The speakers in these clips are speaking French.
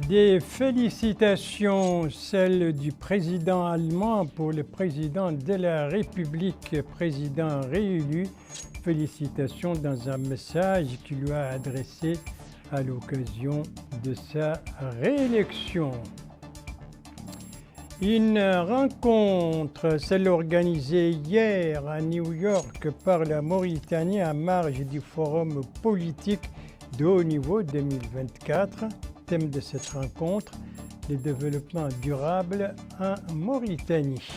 Des félicitations, celles du président allemand pour le président de la République, président réélu. Félicitations dans un message qu'il lui a adressé à l'occasion de sa réélection. Une rencontre, celle organisée hier à New York par la Mauritanie à marge du Forum politique de haut niveau 2024. Thème de cette rencontre, le développement durable en Mauritanie.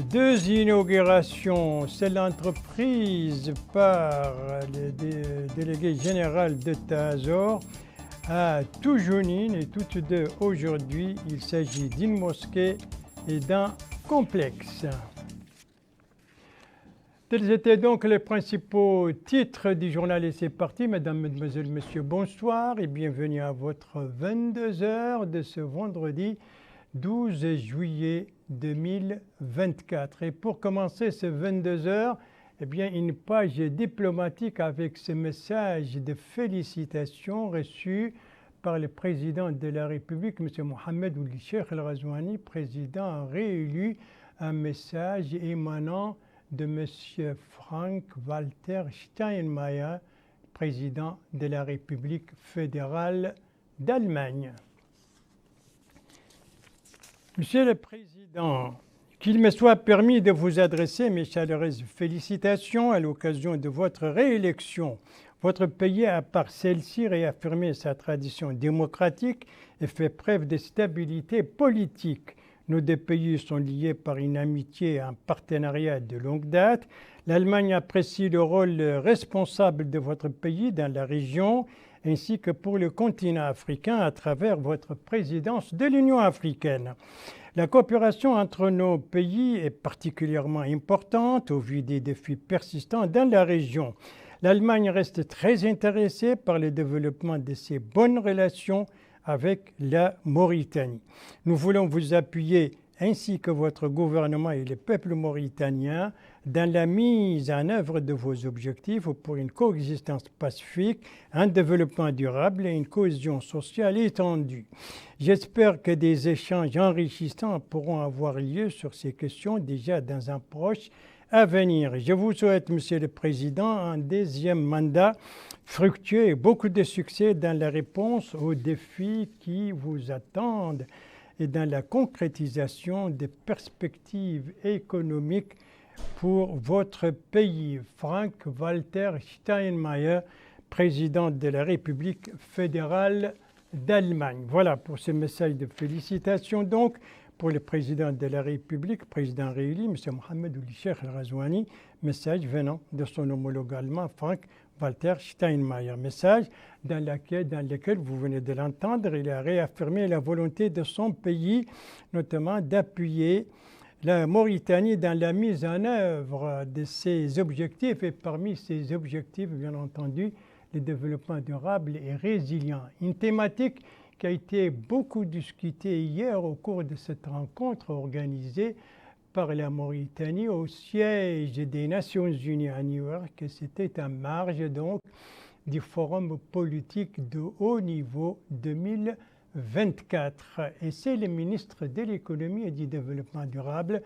Deux inaugurations, celle entreprise par le délégué général de Tazor à Toujounine et toutes deux aujourd'hui. Il s'agit d'une mosquée et d'un complexe. Tels étaient donc les principaux titres du journal et c'est parti. Mesdames, Mesdemoiselles, Messieurs, bonsoir et bienvenue à votre 22h de ce vendredi 12 juillet 2024. Et pour commencer ce 22h, eh bien, une page diplomatique avec ce message de félicitations reçu par le président de la République, M. Mohamed Ould Cheikh El Ghazouani, président réélu, un message émanant de M. Frank-Walter Steinmeier, président de la République fédérale d'Allemagne. Monsieur le Président, qu'il me soit permis de vous adresser mes chaleureuses félicitations à l'occasion de votre réélection. Votre pays a par celle-ci réaffirmé sa tradition démocratique et fait preuve de stabilité politique. Nos deux pays sont liés par une amitié et un partenariat de longue date. L'Allemagne apprécie le rôle responsable de votre pays dans la région ainsi que pour le continent africain à travers votre présidence de l'Union africaine. La coopération entre nos pays est particulièrement importante au vu des défis persistants dans la région. L'Allemagne reste très intéressée par le développement de ses bonnes relations avec la Mauritanie. Nous voulons vous appuyer ainsi que votre gouvernement et le peuple mauritanien dans la mise en œuvre de vos objectifs pour une coexistence pacifique, un développement durable et une cohésion sociale étendue. J'espère que des échanges enrichissants pourront avoir lieu sur ces questions déjà dans un proche avenir. Je vous souhaite, Monsieur le Président, un deuxième mandat fructueux et beaucoup de succès dans la réponse aux défis qui vous attendent et dans la concrétisation des perspectives économiques pour votre pays. Frank-Walter Steinmeier, président de la République fédérale d'Allemagne. Voilà pour ce message de félicitations donc pour le président de la République, président réélu, M. Mohamed Ould Cheikh El Ghazouani, message venant de son homologue allemand, Frank-Walter Steinmeier. Message dans lequel vous venez de l'entendre, il a réaffirmé la volonté de son pays, notamment d'appuyer la Mauritanie dans la mise en œuvre de ses objectifs et parmi ces objectifs, bien entendu, le développement durable et résilient. Une thématique qui a été beaucoup discutée hier au cours de cette rencontre organisée par la Mauritanie au siège des Nations Unies à New York. C'était en marge donc du Forum politique de haut niveau 2024. Et c'est le ministre de l'économie et du développement durable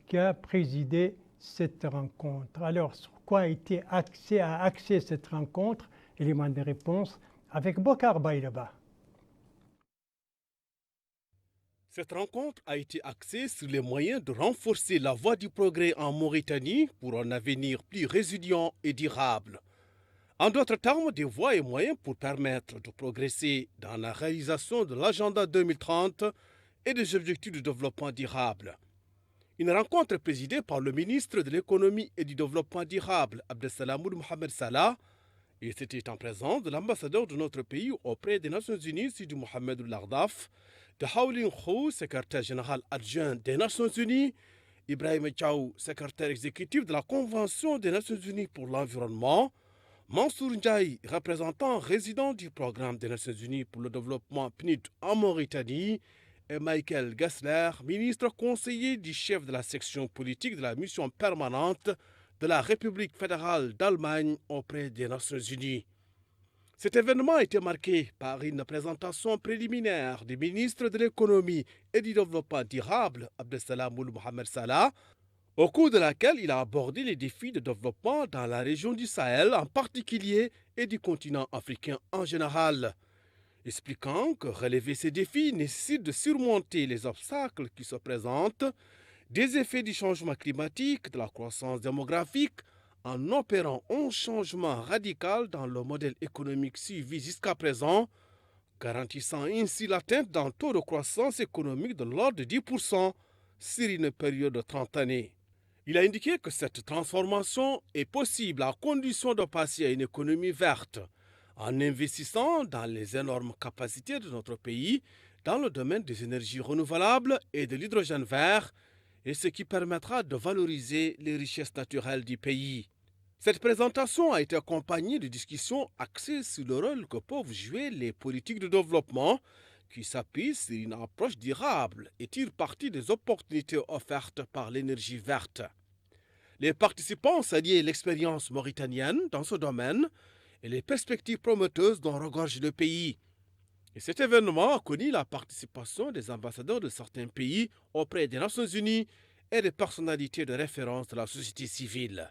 qui a présidé cette rencontre. Alors, sur quoi a été axée cette rencontre? Élément de réponse avec Bokar Bayraba. Cette rencontre a été axée sur les moyens de renforcer la voie du progrès en Mauritanie pour un avenir plus résilient et durable. En d'autres termes, des voies et moyens pour permettre de progresser dans la réalisation de l'agenda 2030 et des objectifs de développement durable. Une rencontre présidée par le ministre de l'économie et du développement durable, Abdesalamoud Mohamed Salah, et c'était en présence de l'ambassadeur de notre pays auprès des Nations Unies, Sidi Mohamed Lardaf, de Hawlin Khou, secrétaire général adjoint des Nations Unies, Ibrahim Tchaou, secrétaire exécutif de la Convention des Nations Unies pour l'environnement, Mansour Ndiaye, représentant résident du programme des Nations Unies pour le développement PNUD en Mauritanie, et Michael Gessler, ministre conseiller du chef de la section politique de la mission permanente de la République fédérale d'Allemagne auprès des Nations Unies. Cet événement a été marqué par une présentation préliminaire du ministre de l'économie et du développement durable, Abdeslam Ould Mohamed Salah, au cours de laquelle il a abordé les défis de développement dans la région du Sahel en particulier et du continent africain en général, expliquant que relever ces défis nécessite de surmonter les obstacles qui se présentent, des effets du changement climatique, de la croissance démographique, en opérant un changement radical dans le modèle économique suivi jusqu'à présent, garantissant ainsi l'atteinte d'un taux de croissance économique de l'ordre de 10% sur une période de 30 années. Il a indiqué que cette transformation est possible à condition de passer à une économie verte, en investissant dans les énormes capacités de notre pays dans le domaine des énergies renouvelables et de l'hydrogène vert, et ce qui permettra de valoriser les richesses naturelles du pays. Cette présentation a été accompagnée de discussions axées sur le rôle que peuvent jouer les politiques de développement qui s'appuient sur une approche durable et tirent parti des opportunités offertes par l'énergie verte. Les participants ont salué l'expérience mauritanienne dans ce domaine et les perspectives prometteuses dont regorge le pays. Et cet événement a connu la participation des ambassadeurs de certains pays auprès des Nations Unies et des personnalités de référence de la société civile.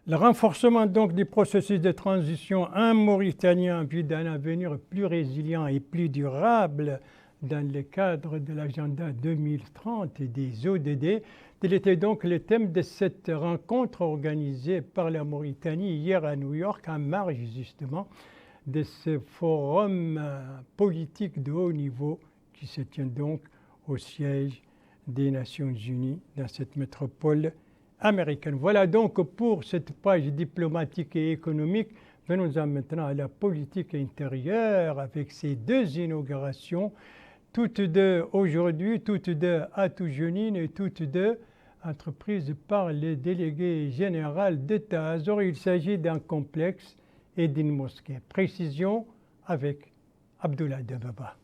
Le renforcement donc du processus de transition en Mauritanie en vue d'un avenir plus résilient et plus durable dans le cadre de l'agenda 2030 et des ODD, tel était donc le thème de cette rencontre organisée par la Mauritanie hier à New York en marge justement de ce forum politique de haut niveau qui se tient donc au siège des Nations Unies dans cette métropole américaine. Voilà donc pour cette page diplomatique et économique. Venons-en maintenant à la politique intérieure avec ces deux inaugurations, toutes deux aujourd'hui, toutes deux à Toujénine et toutes deux entreprises par le délégué général d'État Azor. Il s'agit d'un complexe et d'une mosquée. Précision avec Abdoulaye Debaba.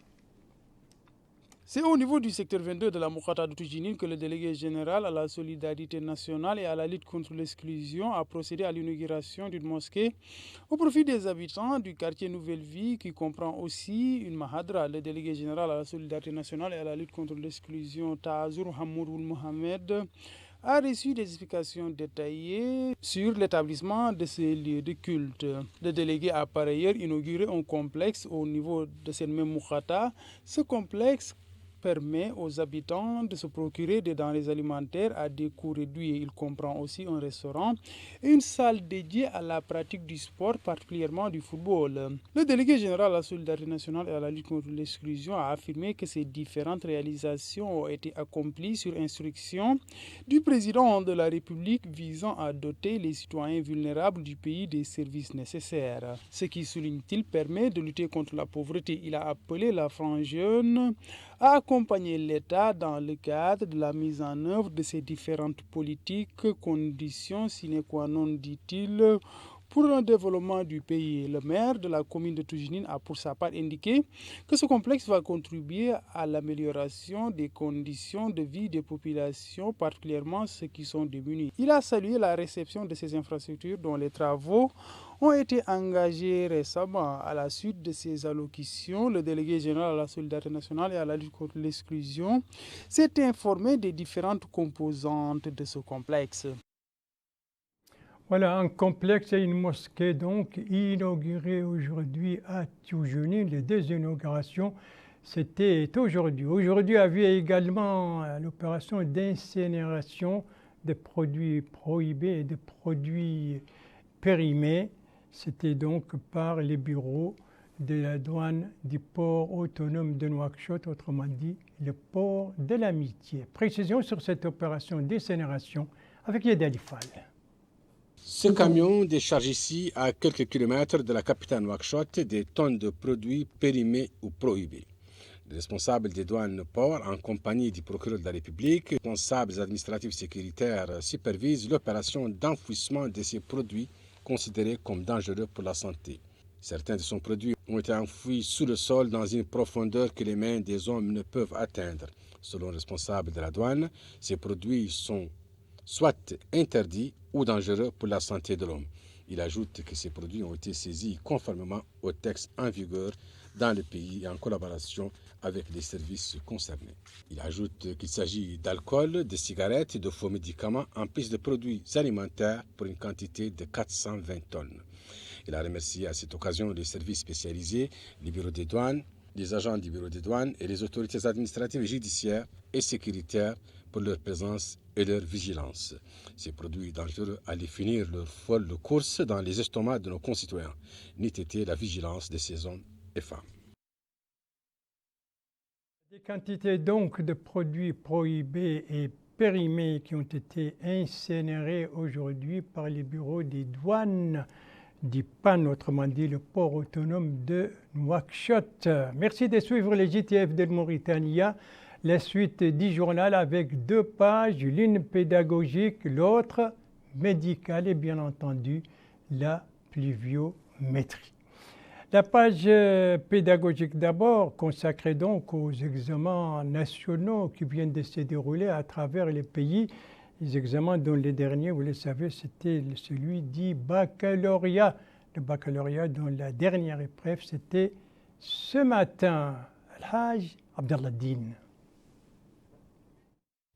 C'est au niveau du secteur 22 de la Moukata de Toujénine que le délégué général à la solidarité nationale et à la lutte contre l'exclusion a procédé à l'inauguration d'une mosquée au profit des habitants du quartier Nouvelle Vie qui comprend aussi une mahadra. Le délégué général à la solidarité nationale et à la lutte contre l'exclusion Tazour Hamoud Mohamed a reçu des explications détaillées sur l'établissement de ces lieux de culte. Le délégué a par ailleurs inauguré un complexe au niveau de cette même Moukata. Ce complexe permet aux habitants de se procurer des denrées alimentaires à des coûts réduits. Il comprend aussi un restaurant et une salle dédiée à la pratique du sport, particulièrement du football. Le délégué général à la solidarité nationale et à la lutte contre l'exclusion a affirmé que ces différentes réalisations ont été accomplies sur instruction du président de la République visant à doter les citoyens vulnérables du pays des services nécessaires. Ce qui, souligne-t-il, permet de lutter contre la pauvreté. Il a appelé la frange jeune à accompagner l'État dans le cadre de la mise en œuvre de ces différentes politiques, conditions sine qua non, dit-il, pour un développement du pays. Le maire de la commune de Toujénine a pour sa part indiqué que ce complexe va contribuer à l'amélioration des conditions de vie des populations, particulièrement ceux qui sont démunis. Il a salué la réception de ces infrastructures dont les travaux ont été engagés récemment. À la suite de ces allocutions, le délégué général à la solidarité nationale et à la lutte contre l'exclusion s'est informé des différentes composantes de ce complexe. Voilà, un complexe et une mosquée donc inaugurée aujourd'hui à Toujénine. Les deux inaugurations, c'était aujourd'hui. Aujourd'hui a vu également l'opération d'incinération des produits prohibés et des produits périmés. C'était donc par les bureaux de la douane du port autonome de Nouakchott, autrement dit le port de l'amitié. Précision sur cette opération d'incinération avec Yedali Fall. Ce camion décharge ici, à quelques kilomètres de la capitale Nouakchott, des tonnes de produits périmés ou prohibés. Les responsables des douanes port, en compagnie du procureur de la République, responsables administratifs sécuritaires, supervisent l'opération d'enfouissement de ces produits considérés comme dangereux pour la santé. Certains de ces produits ont été enfouis sous le sol dans une profondeur que les mains des hommes ne peuvent atteindre. Selon le responsable de la douane, ces produits sont soit interdits ou dangereux pour la santé de l'homme. Il ajoute que ces produits ont été saisis conformément aux textes en vigueur dans le pays et en collaboration avec les services concernés. Il ajoute qu'il s'agit d'alcool, de cigarettes et de faux médicaments en plus de produits alimentaires pour une quantité de 420 tonnes. Il a remercié à cette occasion les services spécialisés, les bureaux des douanes, les agents du bureau des douanes et les autorités administratives et judiciaires et sécuritaires pour leur présence et leur vigilance. Ces produits dangereux allaient finir leur folle course dans les estomacs de nos concitoyens, n'eût été la vigilance de ces hommes et femmes. Des quantités donc de produits prohibés et périmés qui ont été incinérés aujourd'hui par les bureaux des douanes du PAN, autrement dit le port autonome de Nouakchott. Merci de suivre les JTF de Mauritania. La suite du journal avec 2 pages, l'une pédagogique, l'autre médicale et bien entendu la pluviométrie. La page pédagogique d'abord, consacrée donc aux examens nationaux qui viennent de se dérouler à travers les pays. Les examens dont les derniers, vous le savez, c'était celui du baccalauréat. Le baccalauréat dont la dernière épreuve, c'était ce matin. Al-Hajj Abdallah Din.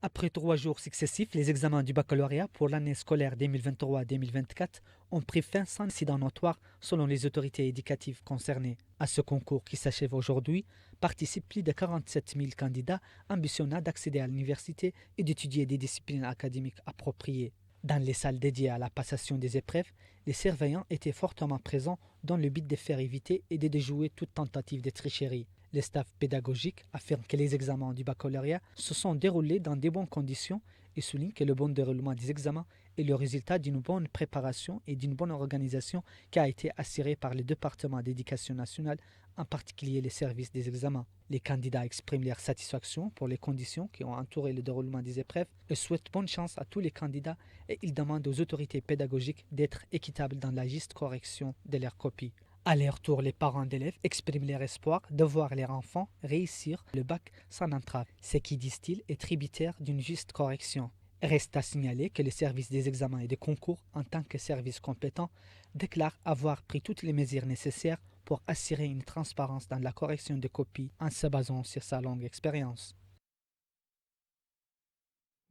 Après 3 jours successifs, les examens du baccalauréat pour l'année scolaire 2023-2024 ont pris fin sans incident notoire selon les autorités éducatives concernées. À ce concours qui s'achève aujourd'hui, participent plus de 47 000 candidats ambitionnant d'accéder à l'université et d'étudier des disciplines académiques appropriées. Dans les salles dédiées à la passation des épreuves, les surveillants étaient fortement présents dans le but de faire éviter et de déjouer toute tentative de tricherie. Le staff pédagogique affirme que les examens du baccalauréat se sont déroulés dans de bonnes conditions et souligne que le bon déroulement des examens est le résultat d'une bonne préparation et d'une bonne organisation qui a été assurée par le département d'éducation nationale, en particulier les services des examens. Les candidats expriment leur satisfaction pour les conditions qui ont entouré le déroulement des épreuves et souhaitent bonne chance à tous les candidats et ils demandent aux autorités pédagogiques d'être équitables dans la juste correction de leurs copies. À leur tour, les parents d'élèves expriment leur espoir de voir leurs enfants réussir le bac sans entrave, ce qui, disent-ils, est tributaire d'une juste correction. Reste à signaler que le service des examens et des concours, en tant que service compétent, déclare avoir pris toutes les mesures nécessaires pour assurer une transparence dans la correction des copies en se basant sur sa longue expérience.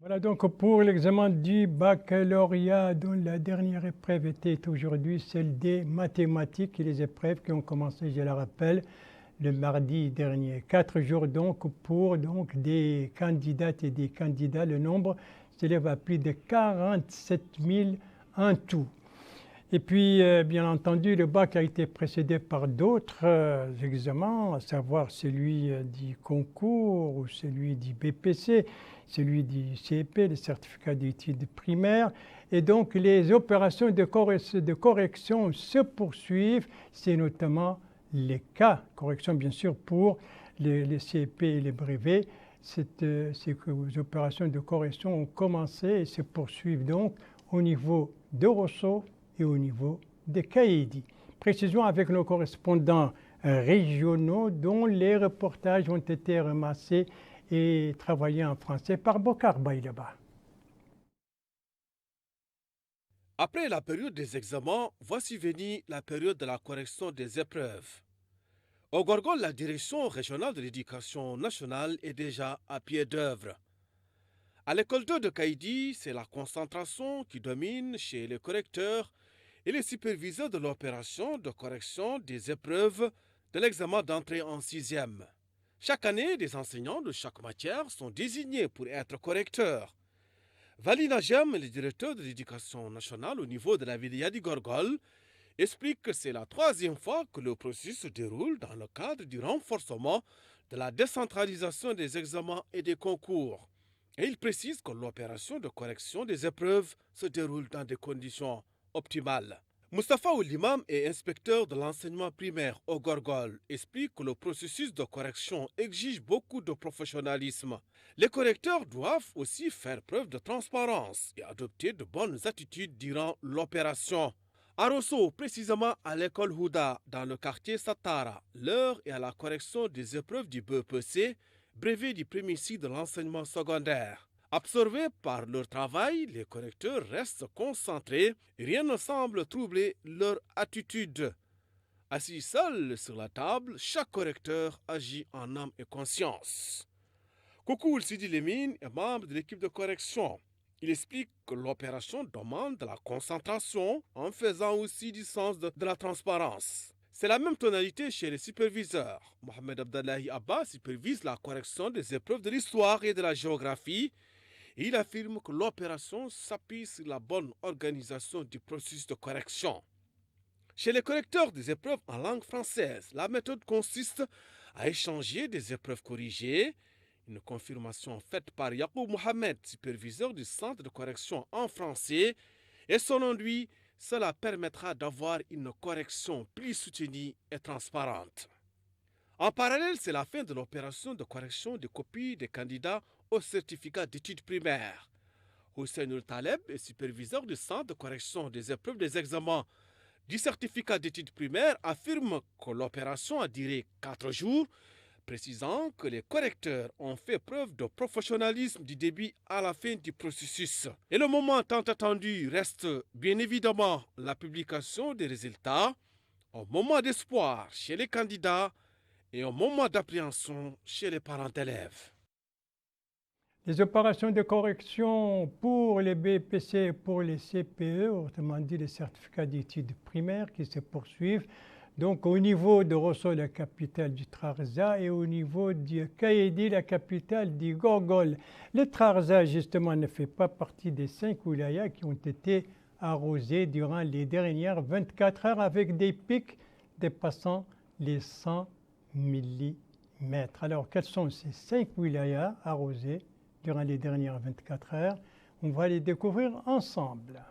Voilà donc pour l'examen du baccalauréat dont la dernière épreuve était aujourd'hui celle des mathématiques et les épreuves qui ont commencé, je le rappelle, le mardi dernier. 4 jours donc pour des candidates et des candidats. Le nombre s'élève à plus de 47 000 en tout. Et puis, bien entendu, le bac a été précédé par d'autres examens, à savoir celui du concours ou celui du BPC, celui du CEP, le certificat d'études primaires. Et donc, les opérations de correction se poursuivent. C'est notamment les cas, correction bien sûr pour les CEP et les brevets. Ces opérations de correction ont commencé et se poursuivent donc au niveau de Rosso et au niveau de Kaïdi. Précision avec nos correspondants régionaux dont les reportages ont été ramassés et travaillés en français par Bokar Baïleba. Après la période des examens, voici venue la période de la correction des épreuves. Au Gorgol, la direction régionale de l'éducation nationale est déjà à pied d'œuvre. À l'école 2 de Kaïdi, c'est la concentration qui domine chez les correcteurs et les superviseurs de l'opération de correction des épreuves de l'examen d'entrée en 6e. Chaque année, des enseignants de chaque matière sont désignés pour être correcteurs. Valina Jem, le directeur de l'éducation nationale au niveau de la wilaya du Gorgol, explique que c'est la 3e fois que le processus se déroule dans le cadre du renforcement de la décentralisation des examens et des concours. Et il précise que l'opération de correction des épreuves se déroule dans des conditions optimales. Moustapha Oulimam est inspecteur de l'enseignement primaire au Gorgol, explique que le processus de correction exige beaucoup de professionnalisme. Les correcteurs doivent aussi faire preuve de transparence et adopter de bonnes attitudes durant l'opération. À Rosso, précisément à l'école Houda, dans le quartier Satara, l'heure est à la correction des épreuves du BEPC, brevet du premier cycle de l'enseignement secondaire. Absorbés par leur travail, les correcteurs restent concentrés et rien ne semble troubler leur attitude. Assis seul sur la table, chaque correcteur agit en âme et conscience. Koukoul Sidi Lemine est membre de l'équipe de correction. Il explique que l'opération demande de la concentration en faisant aussi du sens de la transparence. C'est la même tonalité chez les superviseurs. Mohamed Abdallahi Abba supervise la correction des épreuves de l'histoire et de la géographie. Et il affirme que l'opération s'appuie sur la bonne organisation du processus de correction. Chez les correcteurs des épreuves en langue française, la méthode consiste à échanger des épreuves corrigées. Une confirmation faite par Yacoub Mohamed, superviseur du centre de correction en français, et selon lui, cela permettra d'avoir une correction plus soutenue et transparente. En parallèle, c'est la fin de l'opération de correction des copies des candidats au certificat d'études primaires. Hussein Taleb est superviseur du centre de correction des épreuves des examens du certificat d'études primaires, affirme que l'opération a duré 4 jours, précisant que les correcteurs ont fait preuve de professionnalisme du début à la fin du processus. Et le moment tant attendu reste bien évidemment la publication des résultats, un moment d'espoir chez les candidats et un moment d'appréhension chez les parents d'élèves. Les opérations de correction pour les BPC et pour les CPE, autrement dit les certificats d'études primaires qui se poursuivent, donc au niveau de Rosso, la capitale du Trarza, et au niveau du Kaïdi, la capitale du Gorgol. Le Trarza, justement, ne fait pas partie des 5 wilayas qui ont été arrosés durant les dernières 24 heures avec des pics dépassant les 100 mm. Alors, quels sont ces 5 wilayas arrosés durant les dernières 24 heures? On va les découvrir ensemble.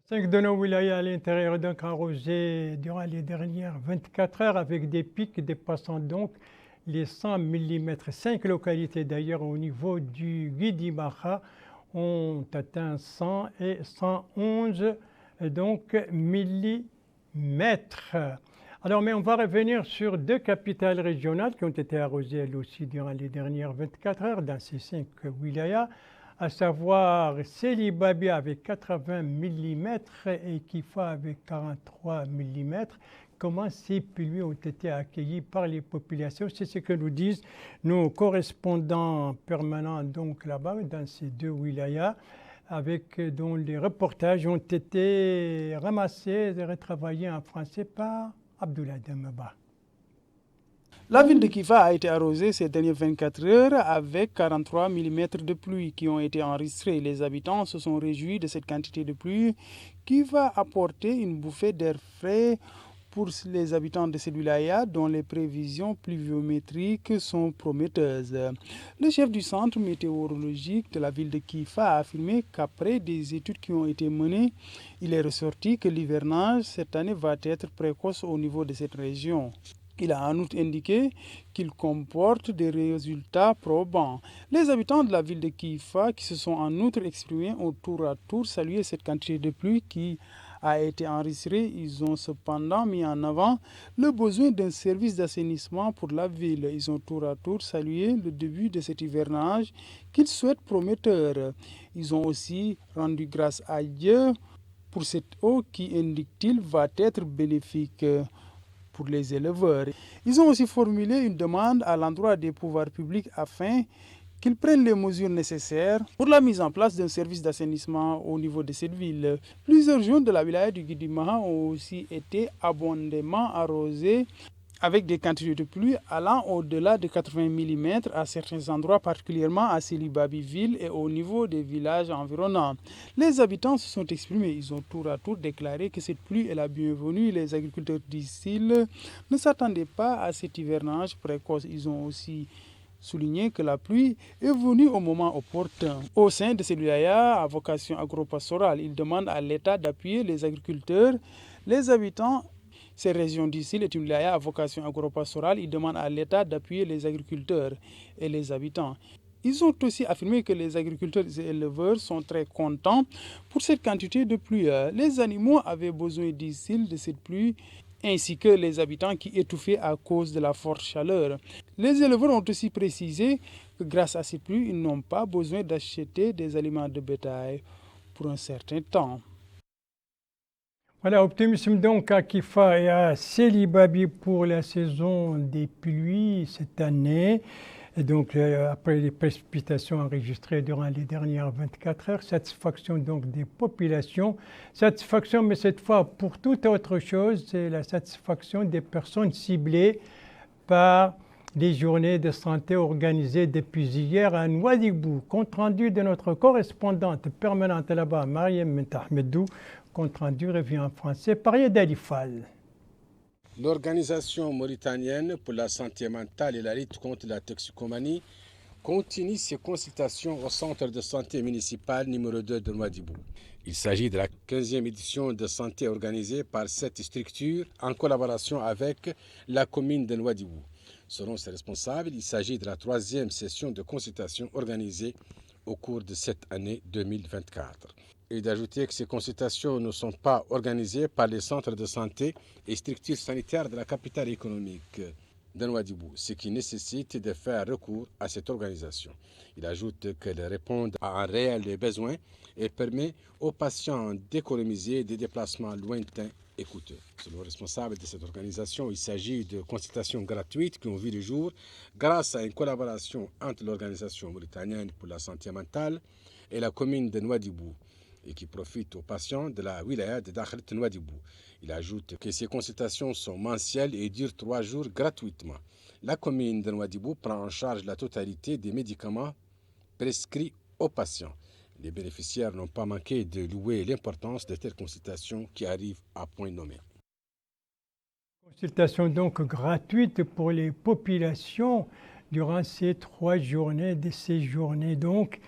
5 de nos wilayas à l'intérieur donc arrosés durant les dernières 24 heures avec des pics dépassant donc les 100 mm. 5 localités d'ailleurs au niveau du Guidimaha ont atteint 100 et 111 donc millimètres. Alors, mais on va revenir sur 2 capitales régionales qui ont été arrosées elles aussi durant les dernières 24 heures dans ces 5 wilayas, à savoir Sélibabi avec 80 mm et Kifa avec 43 mm. Comment ces pluies ont été accueillies par les populations? C'est ce que nous disent nos correspondants permanents donc là-bas dans ces 2 wilayas, avec dont les reportages ont été ramassés et retravaillés en français par Abdoulaye Demba. La ville de Kifa a été arrosée ces dernières 24 heures avec 43 mm de pluie qui ont été enregistrés. Les habitants se sont réjouis de cette quantité de pluie qui va apporter une bouffée d'air frais pour les habitants de cette wilaya dont les prévisions pluviométriques sont prometteuses. Le chef du centre météorologique de la ville de Kifa a affirmé qu'après des études qui ont été menées, il est ressorti que l'hivernage cette année va être précoce au niveau de cette région. Il a en outre indiqué qu'il comporte des résultats probants. Les habitants de la ville de Kifa qui se sont en outre exprimés ont tour à tour salué cette quantité de pluie qui a été enregistrée. Ils ont cependant mis en avant le besoin d'un service d'assainissement pour la ville. Ils ont tour à tour salué le début de cet hivernage qu'ils souhaitent prometteur. Ils ont aussi rendu grâce à Dieu pour cette eau qui, indique-t-il, va être bénéfique pour les éleveurs. Ils ont aussi formulé une demande à l'endroit des pouvoirs publics afin qu'ils prennent les mesures nécessaires pour la mise en place d'un service d'assainissement au niveau de cette ville. Plusieurs zones de la wilaya du Guidimaha ont aussi été abondamment arrosées avec des quantités de pluie allant au-delà de 80 mm à certains endroits, particulièrement à Sélibabi ville et au niveau des villages environnants. Les habitants se sont exprimés. Ils ont tour à tour déclaré que cette pluie est la bienvenue. Les agriculteurs, disent-ils, ne s'attendaient pas à cet hivernage précoce. Ils ont aussi souligné que la pluie est venue au moment opportun. Au sein de ces wilayas à vocation agro-pastorale, ils demandent à l'État d'appuyer les agriculteurs, les habitants. Ces régions d'ici, est une wilaya à vocation agro-pastorale. Ils demandent à l'État d'appuyer les agriculteurs et les habitants. Ils ont aussi affirmé que les agriculteurs et éleveurs sont très contents pour cette quantité de pluie. Les animaux avaient besoin d'ici de cette pluie, ainsi que les habitants qui étouffaient à cause de la forte chaleur. Les éleveurs ont aussi précisé que grâce à cette pluie, ils n'ont pas besoin d'acheter des aliments de bétail pour un certain temps. Voilà, optimisme donc à Kifa et à Sélibabi pour la saison des pluies cette année. Et donc, après les précipitations enregistrées durant les dernières 24 heures, satisfaction donc des populations. Satisfaction, mais cette fois pour toute autre chose, c'est la satisfaction des personnes ciblées par des journées de santé organisées depuis hier à Nouadhibou. Compte rendu de notre correspondante permanente là-bas, Mariam Mentahmedou. Compte rendu revient en français par Yedali Fall. L'Organisation mauritanienne pour la santé mentale et la lutte contre la toxicomanie continue ses consultations au centre de santé municipal numéro 2 de Nouadhibou. Il s'agit de la 15e édition de santé organisée par cette structure en collaboration avec la commune de Nouadhibou. Selon ses responsables, il s'agit de la 3e session de consultation organisée au cours de cette année 2024. Et d'ajouter que ces consultations ne sont pas organisées par les centres de santé et structures sanitaires de la capitale économique de Nouadhibou, ce qui nécessite de faire recours à cette organisation. Il ajoute qu'elle répond à un réel besoin et permet aux patients d'économiser des déplacements lointains et coûteux. Selon le responsable de cette organisation, il s'agit de consultations gratuites qui ont vu le jour grâce à une collaboration entre l'Organisation mauritanienne pour la santé mentale et la commune de Nouadhibou, et qui profitent aux patients de la wilaya de Dakhlet Nouadhibou. Il ajoute que ces consultations sont mensuelles et durent 3 jours gratuitement. La commune de Nouadhibou prend en charge la totalité des médicaments prescrits aux patients. Les bénéficiaires n'ont pas manqué de louer l'importance de telles consultations qui arrivent à point nommé. Consultation donc gratuite pour les populations durant ces 3 journées, de ces journées donc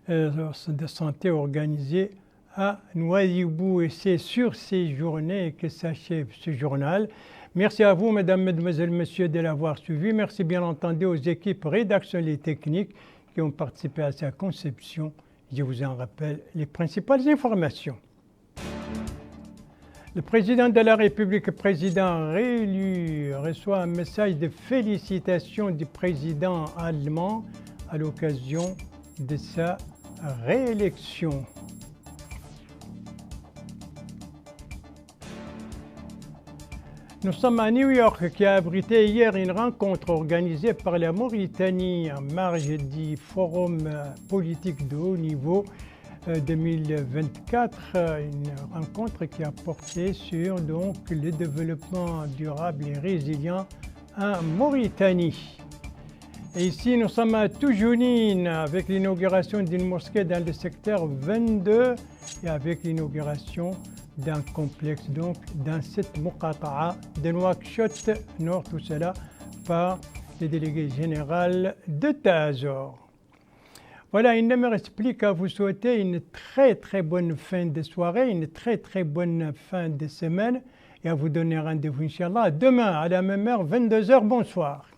de santé organisées à Nouadhibou. Et c'est sur ces journées que s'achève ce journal. Merci à vous, mesdames, mesdemoiselles, messieurs, de l'avoir suivi. Merci bien entendu aux équipes rédactionnelles et techniques qui ont participé à sa conception. Je vous en rappelle les principales informations. Le président de la République, président réélu, reçoit un message de félicitations du président allemand à l'occasion de sa réélection. Nous sommes à New York qui a abrité hier une rencontre organisée par la Mauritanie en marge du Forum politique de haut niveau 2024, une rencontre qui a porté sur le développement durable et résilient en Mauritanie. Et ici, nous sommes à Toujounine avec l'inauguration d'une mosquée dans le secteur 22 et avec l'inauguration d'un complexe donc dans cette Muqata'a de Nouakchott Nord, tout cela par le délégué général de Tazor. Voilà, il ne me reste plus qu'à vous souhaiter une très bonne fin de soirée, une très bonne fin de semaine et à vous donner rendez-vous, Inch'Allah, demain à la même heure, 22h. Bonsoir.